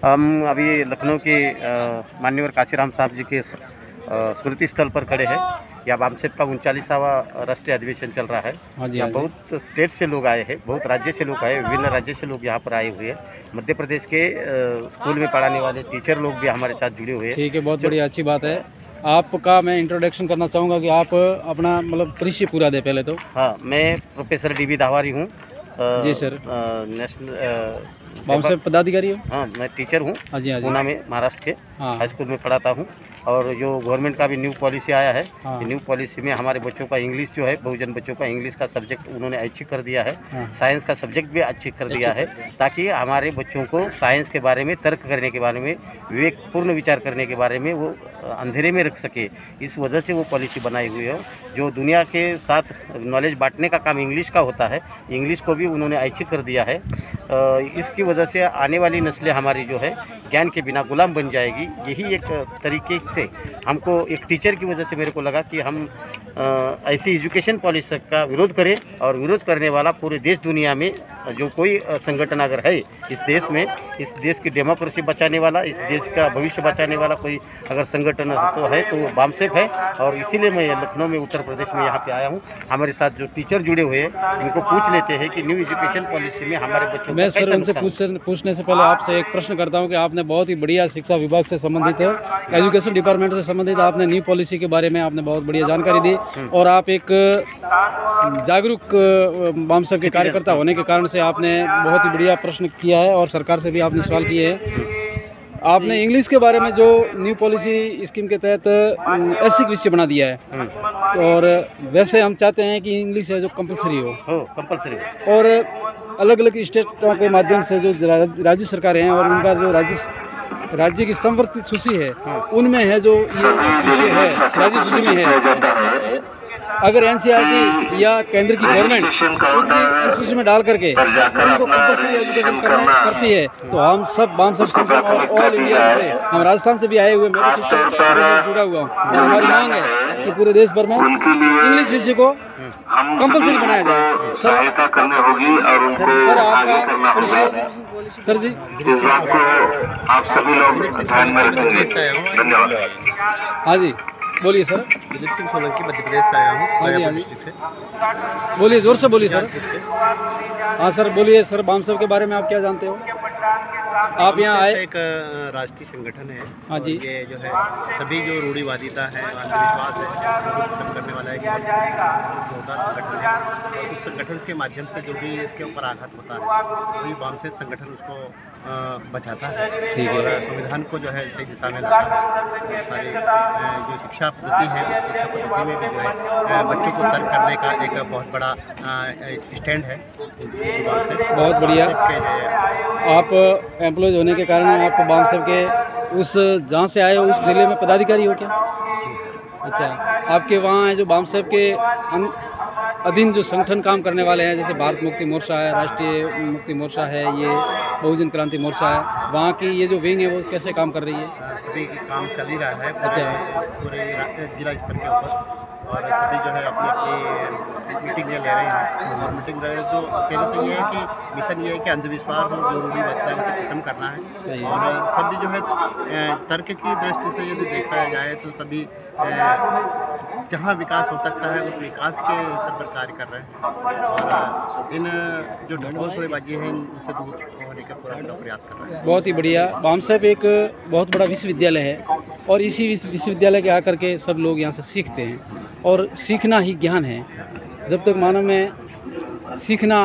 हम अभी लखनऊ के माननीय काशीराम साहब जी के स्मृति स्थल पर खड़े हैं। यहाँ बामसेप का 39वां राष्ट्रीय अधिवेशन चल रहा है। यहाँ बहुत स्टेट से लोग आए हैं, बहुत राज्य से लोग आए, विभिन्न राज्य से लोग यहाँ पर आए हुए हैं। मध्य प्रदेश के स्कूल में पढ़ाने वाले टीचर लोग भी हमारे साथ जुड़े हुए हैं। ठीक है, बहुत बढ़िया, अच्छी बात है। आपका मैं इंट्रोडक्शन करना चाहूँगा कि आप अपना मतलब परिचय पूरा दे पहले तो। हाँ, मैं प्रोफेसर डी.बी. दावारी हूँ। जी सर। नेशनल बामसेप पदाधिकारी हो? हाँ, मैं टीचर हूँ। हाँ जी, हाँ जी। पूना में महाराष्ट्र के हाई स्कूल में पढ़ाता हूँ। और जो गवर्नमेंट का भी न्यू पॉलिसी आया है, न्यू पॉलिसी में हमारे बच्चों का इंग्लिश जो है, बहुजन बच्चों का इंग्लिश का सब्जेक्ट उन्होंने ऐच्छिक कर दिया है। साइंस का सब्जेक्ट भी ऐच्छिक कर दिया है, ताकि हमारे बच्चों को साइंस के बारे में, तर्क करने के बारे में, विवेकपूर्ण विचार करने के बारे में वो अंधेरे में रख सके। इस वजह से वो पॉलिसी बनाई हुई है। जो दुनिया के साथ नॉलेज बांटने का काम इंग्लिश का होता है, इंग्लिश को भी उन्होंने ऐच्छिक कर दिया है। इसकी वजह से आने वाली नस्लें हमारी जो है ज्ञान के बिना गुलाम बन जाएगी। यही एक तरीके से हमको, एक टीचर की वजह से मेरे को लगा कि हम ऐसी एजुकेशन पॉलिसी का विरोध करें, और विरोध करने वाला पूरे देश दुनिया में जो कोई संगठन अगर है इस देश में, इस देश की डेमोक्रेसी बचाने वाला, इस देश का भविष्य बचाने वाला कोई अगर संगठन तो है तो बामसेप है। और इसीलिए मैं लखनऊ में, उत्तर प्रदेश में यहाँ पे आया हूँ। हमारे साथ जो टीचर जुड़े हुए हैं, इनको पूछ लेते हैं कि न्यू एजुकेशन पॉलिसी में हमारे बच्चों मैं सर उनसे पूछने से पहले आपसे एक प्रश्न करता हूँ कि आपने बहुत ही बढ़िया शिक्षा विभाग से संबंधित है, एजुकेशन डिपार्टमेंट से संबंधित आपने न्यू पॉलिसी के बारे में आपने बहुत बढ़िया जानकारी दी, और आप एक जागरूक बामसेप के कार्यकर्ता होने के कारण से आपने बहुत ही बढ़िया प्रश्न किया है, और सरकार से भी आपने सवाल किए हैं। आपने इंग्लिश के बारे में जो न्यू पॉलिसी स्कीम के तहत ऐच्छिक विषय बना दिया है, और वैसे हम चाहते हैं कि इंग्लिश है जो कंपलसरी हो, कंपलसरी। और अलग अलग स्टेटों के माध्यम से जो राज्य सरकारें हैं और उनका जो राज्य की संवर्धित सूची है, उनमें है जो ये विषय है राज्य सूची में है। अगर एनसीईआरटी या केंद्र की गवर्नमेंट उसकी सूची में डाल करके उनको कंपलसरी एजुकेशन करती है, तो हम सब बामसेप संगठन और ऑल इंडिया से, हम राजस्थान से भी आए हुए, मैं टीचर से जुड़ा हुआ हूँ, हमारी मांग है कि पूरे देश भर में इंग्लिश विषय को कंपलसरी बनाया जाए। सर आपका परिचय सर जी। आप सभी लोग ध्यान में रखेंगे। धन्यवाद। हाँ जी, बोलिए सर। दिलीप सिंह सोलंकी, मध्य प्रदेश से आया हूँ। हाँ जी, से बोलिए, जोर से बोलिए सर। हाँ सर, बोलिए सर, बामसेप के बारे में आप क्या जानते हो? आप यहाँ आए, एक राष्ट्रीय संगठन है। हाँ जी। ये जो है सभी जो रूढ़िवादिता है, अंधविश्वास है, उनको खत्म करने वाला एक जोरदार संगठन है। और उस संगठन के माध्यम से जो भी इसके ऊपर आघात होता है, वही बामसेप संगठन उसको बचाता है। ठीक है। और संविधान को जो है सही दिशा में लाता है। और सारी जो शिक्षा पद्धति है, उस शिक्षा पद्धति में भी जो है बच्चों को तर्क करने का एक बहुत बड़ा स्टैंड है बामसेप। बहुत बढ़िया। आप एम्प्लॉयज होने के कारण आप बामसेप के उस जहाँ से आए हो उस जिले में पदाधिकारी हो क्या? जी। अच्छा, आपके वहाँ है जो बामसेप के अधीन जो संगठन काम करने वाले हैं, जैसे भारत मुक्ति मोर्चा है, राष्ट्रीय मुक्ति मोर्चा है, ये बहुजन क्रांति मोर्चा है, वहाँ की ये जो विंग है वो कैसे काम कर रही है? सभी की काम चल ही रहा है। अच्छा। पूरे जिला स्तर के ऊपर, और सभी जो है अपनी अपनी मीटिंग ले रहे हैं। और मीटिंग रहे तो पहले तो ये है कि मिशन ये है कि अंधविश्वास और जो रूढ़िवादिता है उसे खत्म करना है। और सभी जो है तर्क की दृष्टि से यदि देखा जाए तो सभी जहाँ विकास हो सकता है उस विकास के स्तर पर कार्य कर रहे हैं, और इन जो ढकोसलेबाजी है इनसे दूर होने का पूरा प्रयास कर रहे हैं। बहुत ही बढ़िया। बामसेप एक बहुत बड़ा विश्वविद्यालय है, और इसी विश्वविद्यालय के आकर के सब लोग यहाँ से सीखते हैं, और सीखना ही ज्ञान है। जब तक मानव में सीखना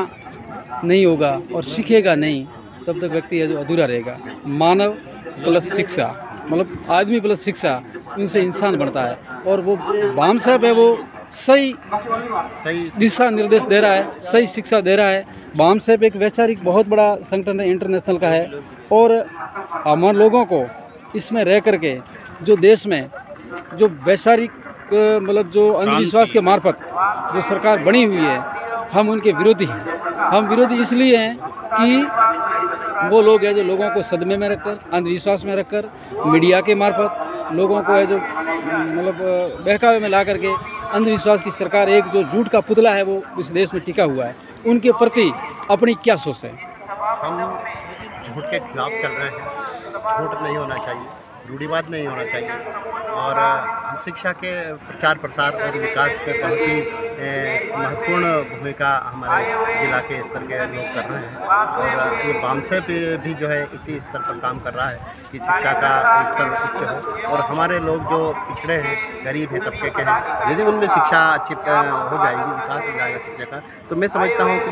नहीं होगा और सीखेगा नहीं, तब तक व्यक्ति है जो अधूरा रहेगा। मानव प्लस शिक्षा, मतलब आदमी प्लस शिक्षा, उनसे इंसान बनता है। और वो बामसेप है, वो सही दिशा निर्देश दे रहा है, सही शिक्षा दे रहा है। बामसेप एक वैचारिक बहुत बड़ा संगठन है, इंटरनेशनल का है, और हमारे लोगों को इसमें रह करके जो देश में जो वैचारिक मतलब जो अंधविश्वास के मार्फत जो सरकार बनी हुई है, हम उनके विरोधी हैं। हम विरोधी इसलिए हैं कि वो लोग हैं जो लोगों को सदमे में रखकर, अंधविश्वास में रखकर, मीडिया के मार्फत लोगों को है जो मतलब बहकावे में ला करके अंधविश्वास की सरकार, एक जो झूठ का पुतला है वो इस देश में टिका हुआ है। उनके प्रति अपनी क्या सोच है? हम झूठ के खिलाफ चल रहे हैं। झूठ नहीं होना चाहिए, रूढ़िवाद नहीं होना चाहिए और हम शिक्षा के प्रचार प्रसार और विकास में बहुत ही महत्वपूर्ण भूमिका हमारे जिला के स्तर के लोग कर रहे हैं और ये बामसे पे भी जो है इसी स्तर पर काम कर रहा है कि शिक्षा का स्तर उच्च हो और हमारे लोग जो पिछड़े हैं, गरीब हैं, तबके के हैं, यदि उनमें शिक्षा अच्छी हो जाएगी, विकास हो जाएगा शिक्षा का, तो मैं समझता हूँ कि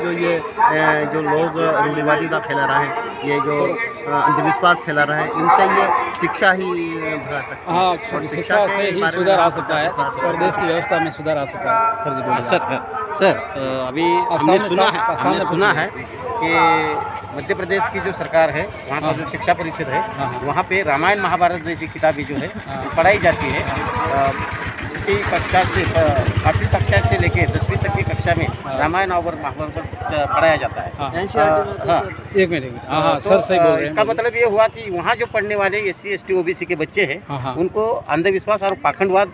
जो लोग रूढ़िवादिता फैला रहे हैं, ये जो अंधविश्वास फैला रहे हैं, इनसे ये शिक्षा ही भगा सकती है। हाँ, और शिक्षा से ही सुधार आ सकता है और देश की व्यवस्था में सुधार आ सकता है। सर जी बोलिए। सर अभी हमने सुना है कि मध्य प्रदेश की जो सरकार है, वहाँ का जो शिक्षा परिषद है, वहाँ पे रामायण महाभारत जैसी किताबें जो है पढ़ाई जाती है। छठी कक्षा से 5वीं कक्षा से लेके 10वीं तक की कक्षा में रामायण और महाभारत पढ़ाया जाता है। एक मिनट। हाँ सर, सही बोल रहे हैं। इसका मतलब ये हुआ कि वहाँ जो पढ़ने वाले SC ST OBC के बच्चे हैं, उनको अंधविश्वास और पाखंडवाद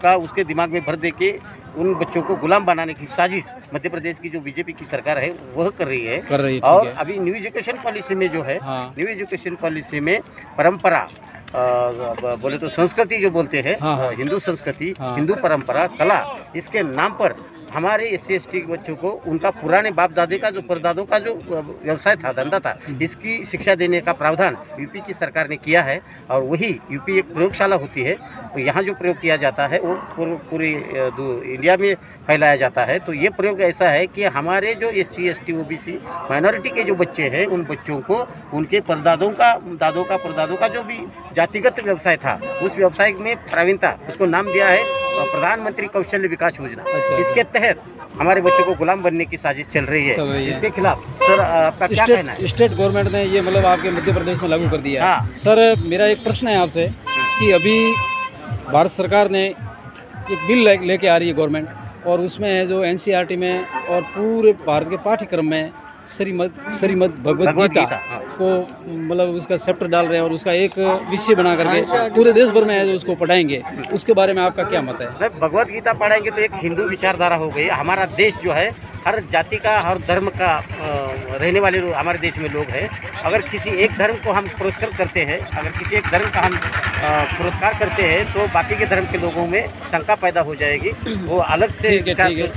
का उसके दिमाग में भर दे के उन बच्चों को गुलाम बनाने की साजिश मध्य प्रदेश की जो बीजेपी की सरकार है वह कर रही है। और अभी न्यू एजुकेशन पॉलिसी में जो है, न्यू एजुकेशन पॉलिसी में परंपरा बोले तो संस्कृति जो बोलते हैं, हिंदू संस्कृति, हिंदू परंपरा, कला, इसके नाम पर हमारे SC ST के बच्चों को उनका पुराने बाप दादे का जो परदादों का जो व्यवसाय था, धंधा था, इसकी शिक्षा देने का प्रावधान यूपी की सरकार ने किया है। और वही यूपी एक प्रयोगशाला होती है, तो यहाँ जो प्रयोग किया जाता है वो पूरी इंडिया में फैलाया जाता है। तो ये प्रयोग ऐसा है कि हमारे जो SC ST OBC माइनॉरिटी के जो बच्चे हैं, उन बच्चों को उनके परदादों का जो भी जातिगत व्यवसाय था, उस व्यवसाय में प्रवीणता, उसको नाम दिया है प्रधानमंत्री कौशल्य विकास योजना। इसके तहत हमारे बच्चों को गुलाम बनने की साजिश चल रही है। इसके खिलाफ सर आपका क्या कहना है? स्टेट गवर्नमेंट ने ये मतलब आपके मध्य प्रदेश में लागू कर दिया है। सर मेरा एक प्रश्न है आपसे कि अभी भारत सरकार ने एक बिल लेके आ रही है गवर्नमेंट, और उसमें है जो NCERT में और पूरे भारत के पाठ्यक्रम में श्रीमद् भगवद गीता को मतलब उसका चैप्टर डाल रहे हैं और उसका एक विषय बना करके पूरे देश भर में है जो उसको पढ़ाएंगे। उसके बारे में आपका क्या मत है? भगवद गीता पढ़ाएंगे तो एक हिंदू विचारधारा हो गई। हमारा देश जो है हर जाति का, हर धर्म का रहने वाले हमारे देश में लोग हैं। अगर किसी एक धर्म को हम पुरस्कृत करते हैं, अगर किसी एक धर्म का हम पुरस्कार करते हैं, तो बाकी के धर्म के लोगों में शंका पैदा हो जाएगी, वो अलग से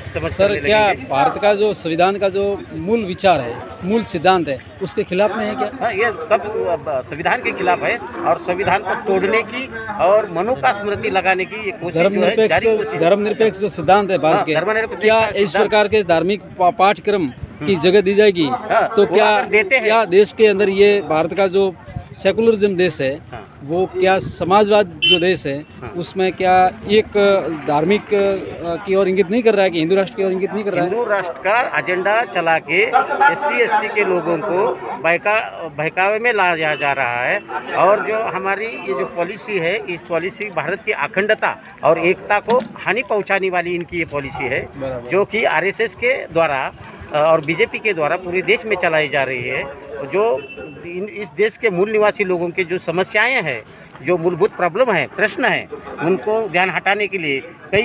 समझ। सर क्या भारत का जो संविधान का जो मूल विचार है, मूल सिद्धांत है, उसके खिलाफ में है क्या? हाँ, ये सब संविधान के खिलाफ है और संविधान को तोड़ने की और मनु का स्मृति लगाने की ये कोशिश जो है जारी कोशिश। धर्मनिरपेक्ष जो सिद्धांत है भारत के, क्या इस प्रकार के धार्मिक पाठ्यक्रम की जगह दी जाएगी? तो क्या देश के अंदर ये भारत का जो सेकुलरिज्म देश है, वो क्या समाजवाद जो देश है, उसमें क्या एक धार्मिक की ओर इंगित नहीं कर रहा है कि हिंदू राष्ट्र की ओर इंगित नहीं कर रहा है? हिंदू राष्ट्र का एजेंडा चला के SC ST के लोगों को बहकावे में लाया जा रहा है। और जो हमारी ये जो पॉलिसी है, इस पॉलिसी भारत की अखंडता और एकता को हानि पहुंचाने वाली इनकी ये पॉलिसी है, जो कि RSS के द्वारा और बीजेपी के द्वारा पूरे देश में चलाई जा रही है। जो इस देश के मूल निवासी लोगों के जो समस्याएं हैं, जो मूलभूत प्रॉब्लम है, प्रश्न है, उनको ध्यान हटाने के लिए कई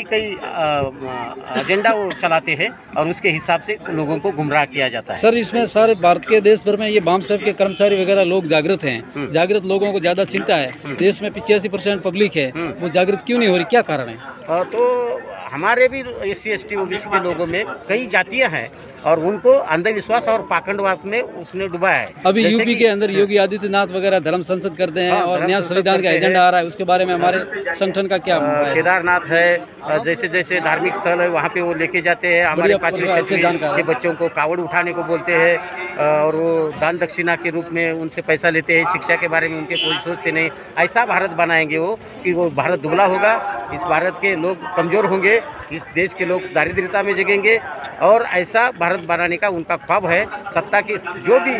एजेंडा वो चलाते हैं और उसके हिसाब से लोगों को गुमराह किया जाता है। सर इसमें सारे भारत के देश भर में ये बाम साहब के कर्मचारी वगैरह लोग जागृत हैं, जागृत लोगों को ज़्यादा चिंता है। देश में 85% पब्लिक है, वो जागृत क्यों नहीं हो रही, क्या कारण है? तो हमारे भी SC ST OBC के लोगों में कई जातियां हैं और उनको अंधविश्वास और पाखंडवास में उसने डुबाया है। अभी यूपी के अंदर योगी आदित्यनाथ वगैरह धर्म संसद करते हैं और नया संविधान का एजेंडा आ रहा है, उसके बारे में हमारे संगठन का क्या है? केदारनाथ है, जैसे धार्मिक स्थल है, वहाँ पे वो लेके जाते हैं। हमारे 5वीं 6वीं के बच्चों को कावड़ उठाने को बोलते हैं और वो दान दक्षिणा के रूप में उनसे पैसा लेते हैं। शिक्षा के बारे में उनके कोई सोचते नहीं। ऐसा भारत बनाएंगे वो कि वो भारत दुबला होगा, इस भारत के लोग कमज़ोर होंगे, इस देश के लोग दारिद्र्यता में जगेंगे और ऐसा भारत बनाने का उनका ख्वाब है। सत्ता की जो भी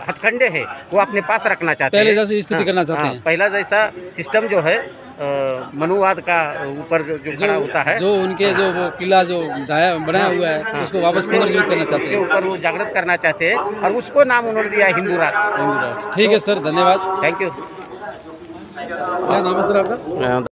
हथकंडे हैं वो अपने पास रखना चाहते हैं, पहले जैसी स्थिति करना चाहते हैं। पहला जैसा सिस्टम जो है मनुवाद का ऊपर जो खड़ा होता है, जो उनके जो वो किला जो बनाया हुआ है उसको वापस पुनर्जीवित करना चाहते हैं, उसके ऊपर वो जागृत करना चाहते हैं और उसको नाम उन्होंने दिया है हिंदू राष्ट्र। ठीक है सर, धन्यवाद, थैंक यू। क्या नाम है सर आपका?